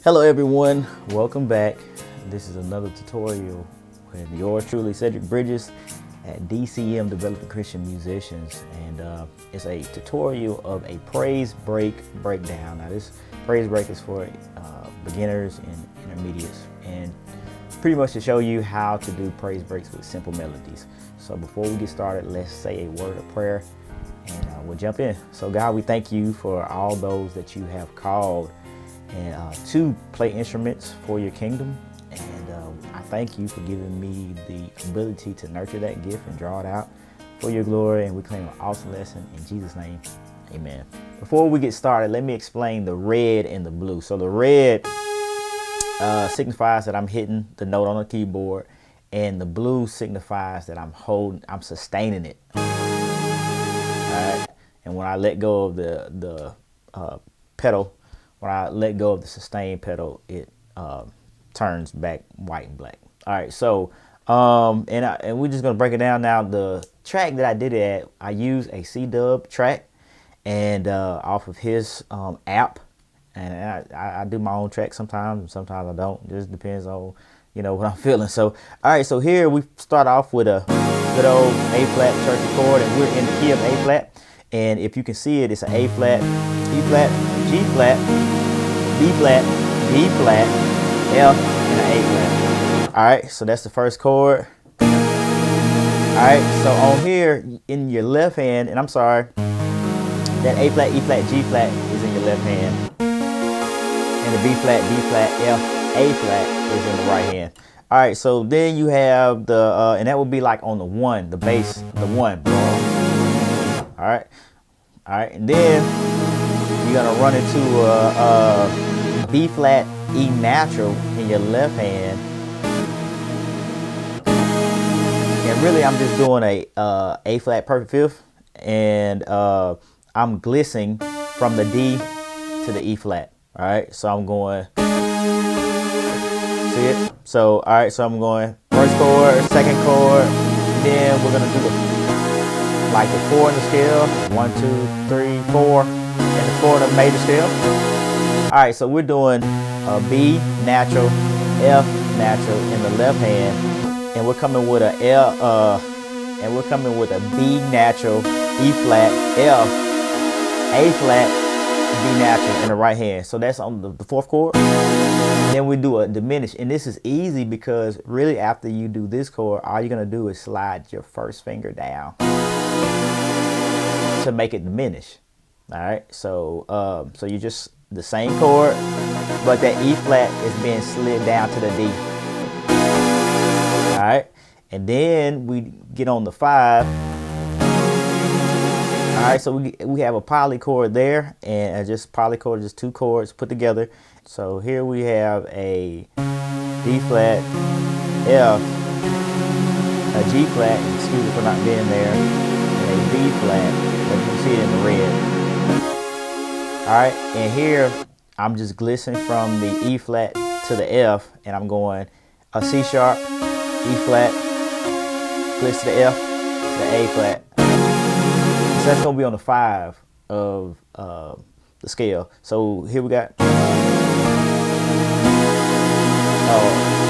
Hello everyone, welcome back. This is another tutorial with yours truly, Cedric Bridges at DCM Developing Christian Musicians, and it's a tutorial of a praise break breakdown. Now this praise break is for beginners and intermediates, and pretty much to show you how to do praise breaks with simple melodies. So before we get started, let's say a word of prayer and we'll jump in. So God, we thank you for all those that you have called and to play instruments for your kingdom, and I thank you for giving me the ability to nurture that gift and draw it out for your glory, and we claim an awesome lesson in Jesus' name, amen. Before we get started, let me explain the red and the blue. So the red signifies that I'm hitting the note on the keyboard, and the blue signifies that I'm sustaining it. All right, and when I let go of the pedal, when I let go of the sustain pedal, it turns back white and black. All right, so and we're just gonna break it down now. The track that I did it at, I use a C-dub track, and off of his app, and I do my own track sometimes, and sometimes I don't. It just depends on what I'm feeling. So all right, so here we start off with a good old A flat church chord, and we're in the key of A flat. And if you can see it, it's an A flat, E flat, G flat, B flat, B flat, F, and an A flat. All right, so that's the first chord. All right, so on here in your left hand, and I'm sorry, that A flat, E flat, G flat is in your left hand, and the B flat, D flat, F, A flat is in the right hand. All right, so then you have the, and that would be like on the one, the bass, the one. All right, and then you're gonna run into a B flat, E natural in your left hand, and really I'm just doing a flat perfect fifth, and I'm glissing from the D to the E flat. All right, so I'm going, see it? So all right, so I'm going first chord, second chord, then we're gonna do like the 4 in the scale, 1, 2, 3, 4, and the 4 in the major scale. All right, so we're doing a B natural, F natural in the left hand, and we're coming with a and we're coming with a B natural, E flat, F, A flat, B natural in the right hand. So that's on the fourth chord. Then we do a diminish, and this is easy because really after you do this chord, all you're gonna do is slide your first finger down to make it diminish. All right, so so you just the same chord, but that E flat is being slid down to the D. All right, and then we get on the 5. All right, so we have a polychord there, and just polychord, just 2 chords put together. So here we have a D flat, F, a G flat, excuse me for not being there, and a B flat. But you can see it in the red. All right, and here I'm just glissing from the E flat to the F, and I'm going a C sharp, E flat, gliss to the F, to the A flat. So that's gonna be on the 5 of the scale. So here we got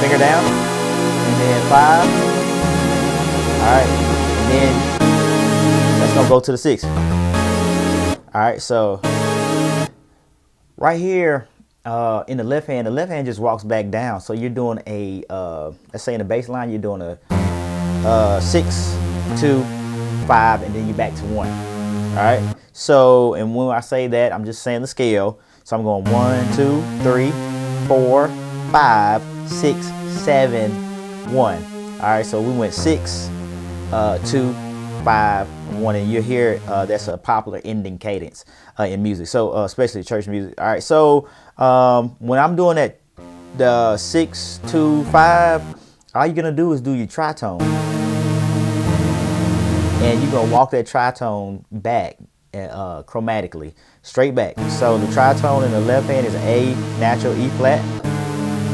finger down, and then 5. All right, and then that's gonna go to the 6. All right, so right here in the left hand just walks back down. So you're doing a let's say in the bass line you're doing a 6, 2, 5, and then you're back to 1. All right, so and when I say that, I'm just saying the scale. So I'm going 1, 2, 3, 4, 5, 6, 7, 1. All right, so we went 6, 2, 5, 1, and you hear that's a popular ending cadence in music, so especially church music. All right, so when I'm doing that, the 6, 2, 5, all you're gonna do is do your tritone, and you're gonna walk that tritone back chromatically, straight back. So the tritone in the left hand is A natural, E flat.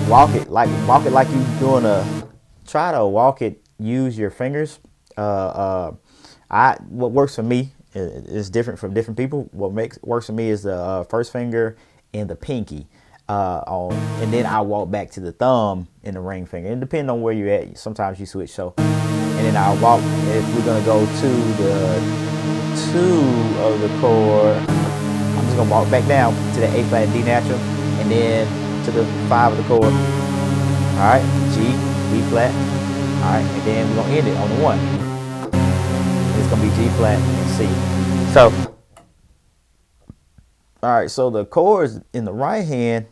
Walk it like you're doing a tritone. Walk it. Use your fingers. What works for me is different from different people. What works for me is the first finger and the pinky. and then I walk back to the thumb and the ring finger. And depending on where you're at, sometimes you switch. So, and then I'll walk. If we're gonna go to the 2 of the chord, I'm just gonna walk back down to the A flat D natural, and then to the 5 of the chord. All right, G, B flat. All right, and then we're gonna end it on the 1. It's gonna be G flat and C. So, all right, so the chords in the right hand,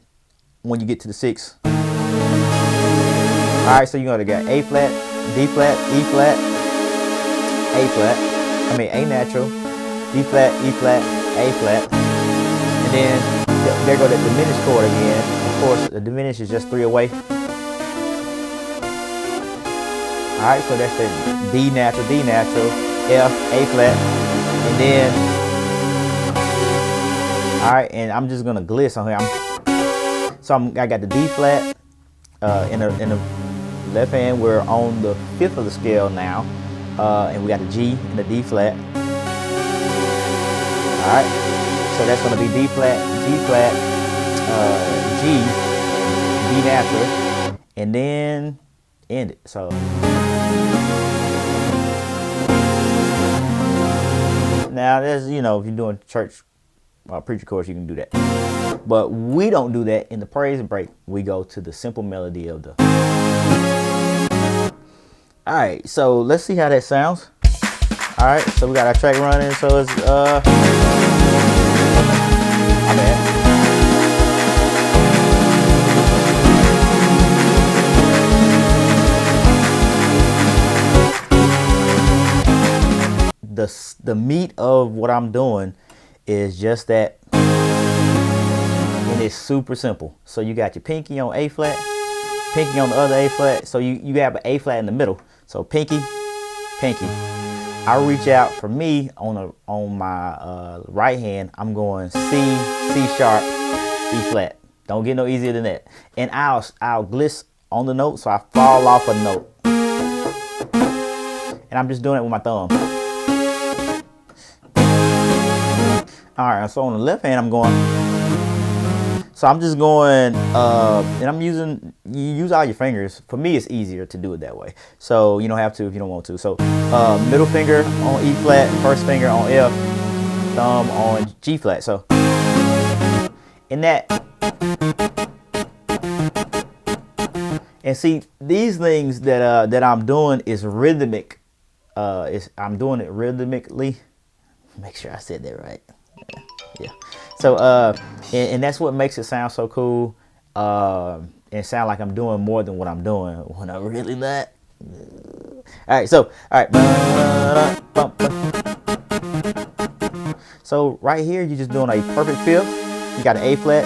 when you get to the 6. All right, so you're gonna get A flat, D flat, E flat, A flat. A natural, D flat, E flat, A flat, and then there go the diminished chord again. Of course, the diminished is just 3 away. All right, so that's the D natural, F, A flat, and then, all right, and I'm just gonna gliss on here. I got the D flat in the left hand. We're on the 5th of the scale now, and we got the G and the D flat. All right, so that's gonna be D flat, G flat, G, D natural, and then end it. So. Now, there's, if you're doing church preacher chorus, you can do that. But we don't do that in the praise break. We go to the simple melody of the. All right, so let's see how that sounds. All right, so we got our track running. So it's my bad. The meat of what I'm doing is just that, and it's super simple. So you got your pinky on A flat, pinky on the other A flat. So you have an A flat in the middle. So pinky, pinky. I reach out. For me on my right hand, I'm going C, C sharp, E flat. Don't get no easier than that. And I'll gliss on the note, so I fall off a note. And I'm just doing it with my thumb. All right, so on the left hand, I'm going. So I'm just going, and I'm using. You use all your fingers. For me, it's easier to do it that way. So you don't have to if you don't want to. So middle finger on E flat, first finger on F, thumb on G flat. So in that, and see these things that I'm doing is rhythmic. I'm doing it rhythmically. Make sure I said that right. Yeah. So and that's what makes it sound so cool, and sound like I'm doing more than what I'm doing when I'm really not. All right, so all right. So right here, you're just doing a perfect 5th. You got an A flat,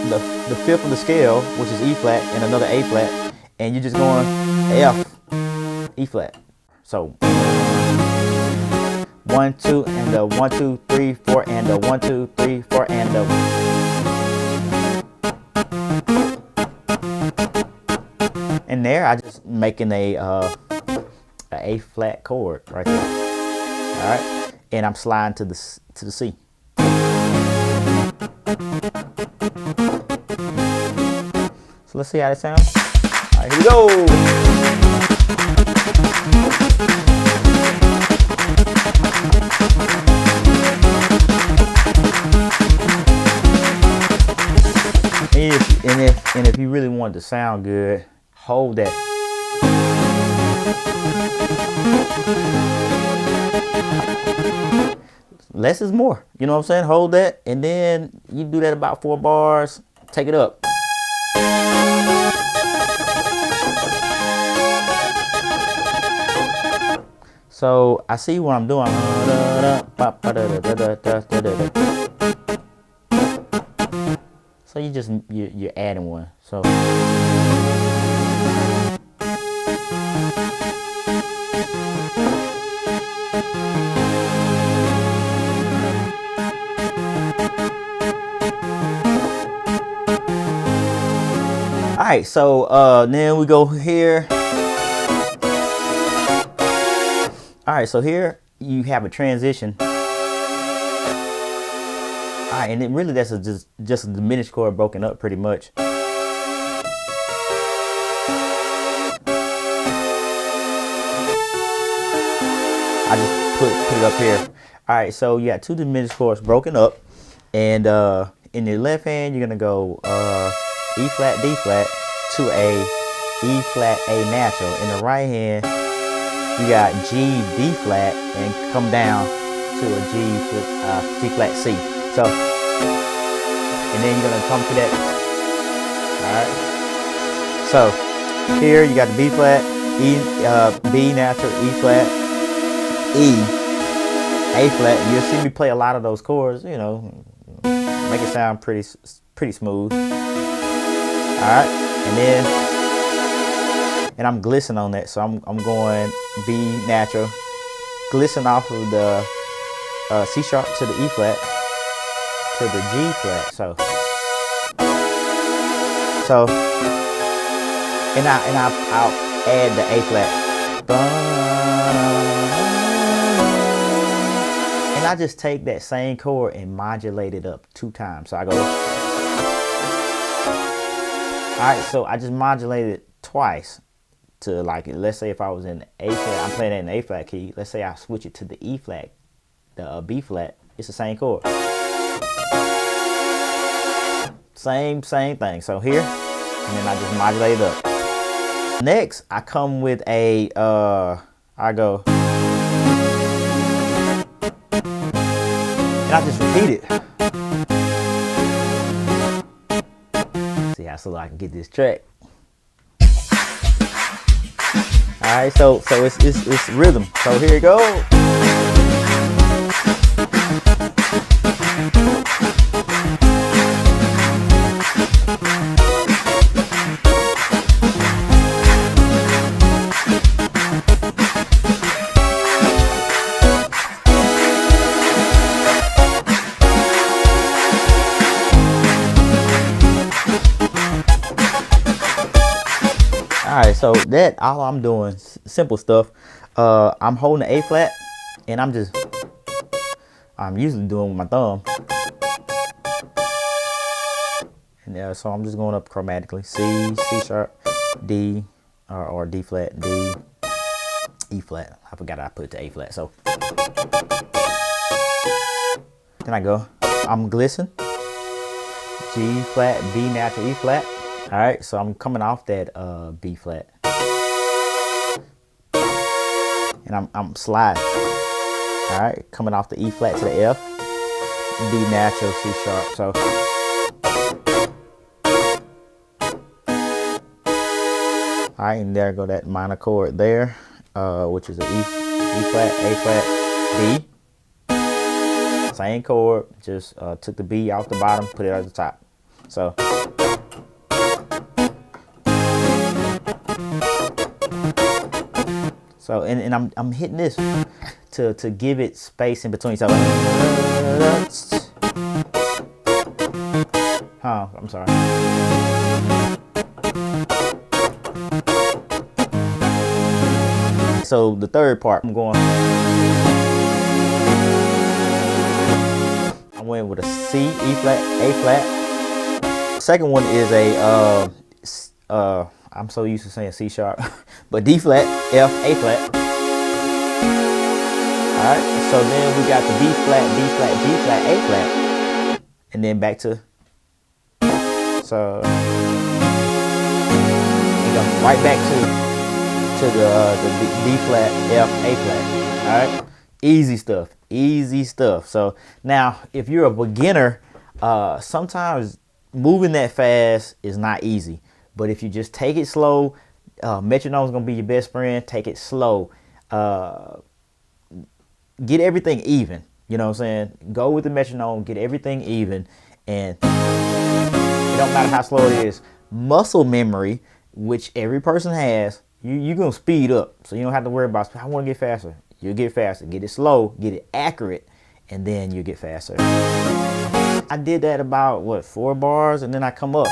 the 5th of the scale, which is E flat, and another A flat, and you're just going F, E flat. So 1, 2, and a 1, 2, 3, 4, and a 1, 2, 3, 4, and a. And there, I just making a flat chord right there. All right, and I'm sliding to the C. So let's see how that sounds. All right, here we go. And if you really want it to sound good, hold that. Less is more. You know what I'm saying? Hold that, and then you do that about 4 bars. Take it up. So I see what I'm doing. So you're adding one. So all right, so then we go here. All right, so here you have a transition. right, and then really that's just a diminished chord broken up pretty much. I just put it up here. All right, so you got two diminished chords broken up, and in your left hand you're gonna go E flat D flat to a E flat A natural. In the right hand you got G D flat and come down to a G flat C. So, and then you're gonna come to that. All right. So here you got the B flat, E, B natural, E flat, E, A flat. And you'll see me play a lot of those chords. You know, make it sound pretty smooth. All right, and I'm glistening on that. So I'm going B natural, glistening off of the C sharp to the E flat to the G flat. So and I'll add the A flat. And I just take that same chord and modulate it up 2 times. So I go. Alright, so I just modulated it twice to, like, let's say if I was in A flat, I'm playing that in the A flat key. Let's say I switch it to the E flat, the B flat. It's the same chord. Same thing. So here, and then I just modulate it up. Next, I come with a, I go, and I just repeat it. See how slow I can get this track. All right, so it's rhythm. So here you go. Alright, so that all I'm doing, simple stuff. I'm holding the A flat, and I'm usually doing with my thumb. And so I'm just going up chromatically. C, C sharp, D, or D flat, D, E flat. I forgot I put the A flat. So then I go. I'm glistening. G flat, B natural, E flat. All right, so I'm coming off that B flat, and I'm sliding. All right, coming off the E flat to the F, B natural, C sharp. So, all right, and there go that minor chord there, which is an E flat, A flat, B. Same chord, just took the B off the bottom, put it at the top. So. So and I'm hitting this to give it space in between. So I'm sorry. So the third part, I went with a C, E flat, A flat. Second one is a I'm so used to saying C sharp, but D flat, F, A flat. All right, so then we got the B flat, D flat, G flat, A flat, and then back to, so we go right back to the D flat, F, A flat. All right, easy stuff. So now, if you're a beginner, sometimes moving that fast is not easy. But if you just take it slow, metronome is going to be your best friend. Take it slow. Get everything even. You know what I'm saying? Go with the metronome. Get everything even. And it don't matter how slow it is. Muscle memory, which every person has, you're going to speed up. So you don't have to worry about, I want to get faster. You'll get faster. Get it slow. Get it accurate. And then you'll get faster. I did that about, 4 bars? And then I come up.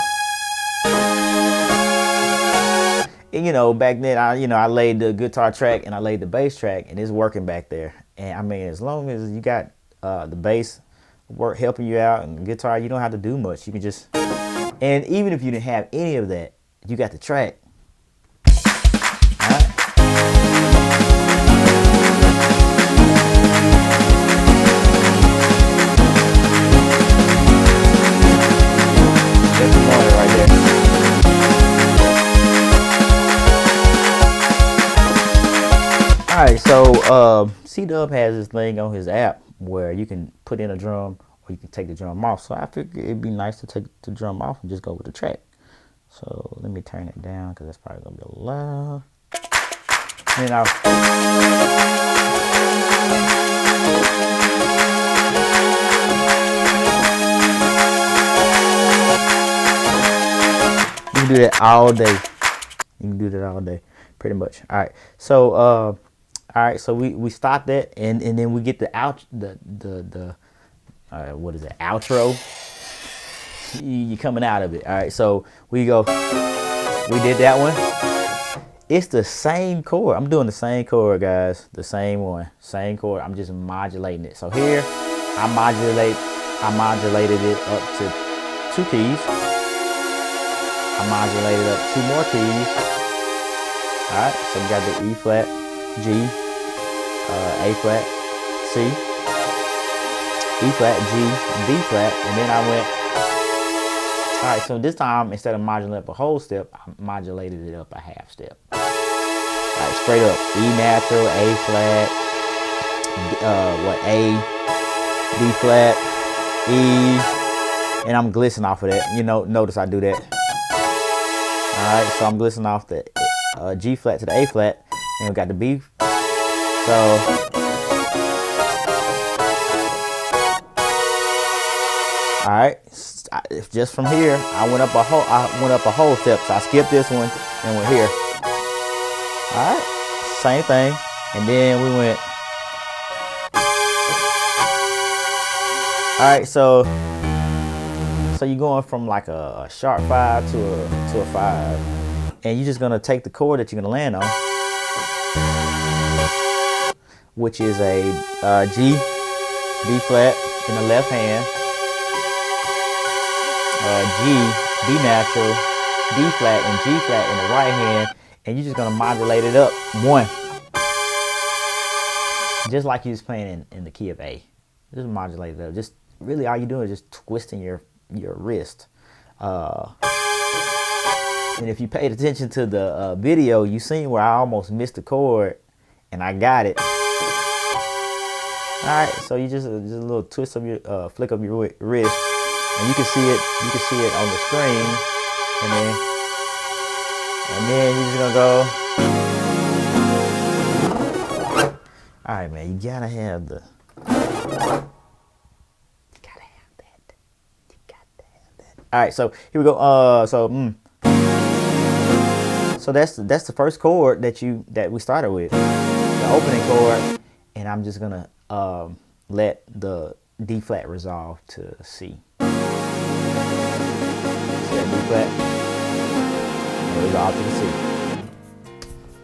And, you know, back then, I laid the guitar track and I laid the bass track, and it's working back there. And I mean, as long as you got the bass work helping you out, and guitar, you don't have to do much. You can just, and even if you didn't have any of that, you got the track. All right. That's the morning right there. All right, so C-Dub has this thing on his app where you can put in a drum or you can take the drum off. So I figured it'd be nice to take the drum off and just go with the track. So let me turn it down because that's probably gonna be a loud. And then you can do that all day. You can do that all day, pretty much. All right, so all right, so we stop that, and then we get the what is it, outro. You coming out of it. All right, so we did that one. It's the same chord. I'm doing the same chord, guys. The same one, same chord. I'm just modulating it. So here, I modulated it up to 2 keys. I modulated up 2 more keys. All right, so we got the E flat, G, A flat, C, E flat, G, B flat, and then I went. All right, so this time instead of modulating up a whole step, I modulated it up a half step. All right, straight up, E natural, A flat, A, D flat, E, and I'm glistening off of that. You know, notice I do that. All right, so I'm glistening off the G flat to the A flat, and we got the B. So, all right, just from here, I went up a whole step. So I skipped this one and went here. All right, same thing, and then we went. All right, so you're going from like a sharp 5 to a 5, and you're just gonna take the chord that you're gonna land on, which is a G, B flat in the left hand, G, B natural, B flat, and G flat in the right hand, and you're just gonna modulate it up 1, just like you was playing in the key of A. Just modulate it up. Just really all you're doing is just twisting your wrist. And if you paid attention to the video, you seen where I almost missed the chord and I got it. All right, so you just a little twist of your flick of your wrist, and you can see it. You can see it on the screen, and then you're just gonna go. All right, man, you gotta have the. All right, so here we go. So that's the first chord that we started with, the opening chord, and I'm just gonna let the D flat resolve to C. So that D flat resolve to the C.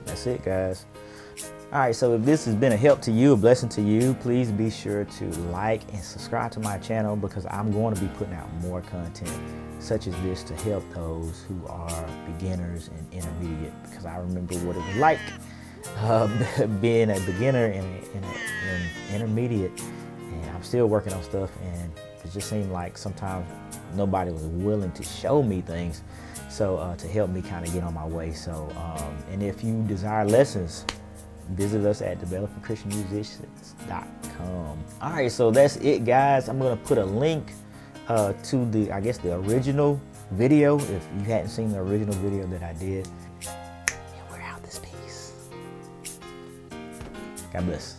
That's it, guys. All right, so if this has been a help to you, a blessing to you, please be sure to like and subscribe to my channel, because I'm going to be putting out more content such as this to help those who are beginners and intermediate, because I remember what it was like being a beginner and intermediate, and I'm still working on stuff, and it just seemed like sometimes nobody was willing to show me things, so to help me kind of get on my way. So and if you desire lessons, visit us at developingchristianmusicians.com. All right, so that's it, guys. I'm gonna put a link to the, I guess, the original video if you hadn't seen the original video that I did. And we're out this piece. God bless.